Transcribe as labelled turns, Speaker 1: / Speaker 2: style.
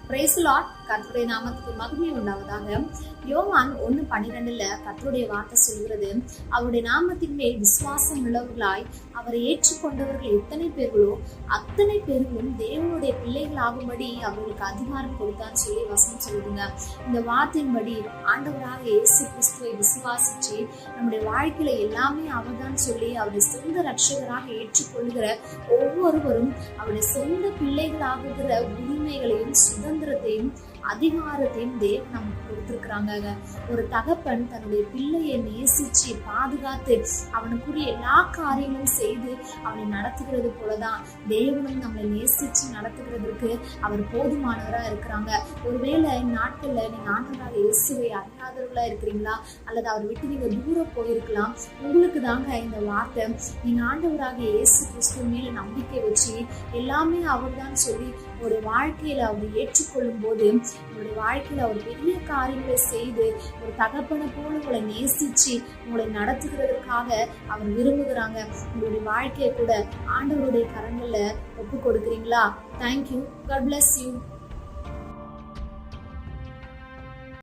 Speaker 1: Price Lord. கர்த்தருடைய நாமத்துக்கு மகிமை உண்டாவதாக. யோவான் 1:12 கர்த்தருடைய வார்த்தை சொல்கிறது, அவருடைய நாமத்தின் மேல் விசுவாசம் உள்ளவர்களாய் அவரை ஏற்றுக்கொண்டவர்கள் எத்தனை பேர்களோ அத்தனை பேர்களும் தேவனுடைய பிள்ளைகள் ஆகும்படி அவர்களுக்கு அதிகாரம் கொடுத்தான்னு சொல்லி வசனம் சொல்லுதுங்க. இந்த வார்த்தையின்படி ஆண்டவராக இயேசு கிறிஸ்துவை விசுவாசிச்சு நம்முடைய வாழ்க்கையில எல்லாமே அவர்தான் சொல்லி அவருடைய சொந்த ரட்சகராக ஏற்றுக்கொள்கிற ஒவ்வொருவரும் அவருடைய சொந்த பிள்ளைகளாகுகிற உரிமைகளையும் சுதந்திரத்தையும் அதிகாரத்தையும் தேவன் நமக்கு கொடுத்திருக்கிறாங்க. ஒரு தகப்பன் தன்னுடைய பிள்ளையை நேசிச்சு பாதுகாத்து அவனுக்குரிய எல்லா காரியங்களும் செய்து அவனை நடத்துகிறது போலதான் தேவனும் நம்மளை நேசிச்சு நடத்துகிறதுக்கு அவர் போதுமானவரா இருக்கிறாங்க. ஒருவேளை நாட்கள்ல நீங்க ஆண்டவராக இயேசுவை அறியாதவர்களா இருக்கிறீங்களா, அல்லது அவர் விட்டு நீங்க தூரம் போயிருக்கலாம். உங்களுக்கு தாங்க இந்த வார்த்தை. நீங்க ஆண்டவராக இயேசு கிறிஸ்து மேல நம்பிக்கை வச்சு எல்லாமே அவர் தான் சொல்லி உங்களுடைய வாழ்க்கையில அவர் ஏற்றுக்கொள்ளும் போது உங்களுடைய வாழ்க்கையில அவர் பெரிய காரியங்களை செய்து ஒரு தகப்பனை போல உங்களை நேசிச்சு உங்களை நடத்துகிறதுக்காக அவர் விரும்புகிறாங்க. உங்களுடைய வாழ்க்கையை கூட ஆண்டவருடைய கரங்கள்ல ஒப்பு கொடுக்குறீங்களா? தேங்க்யூ. God bless you.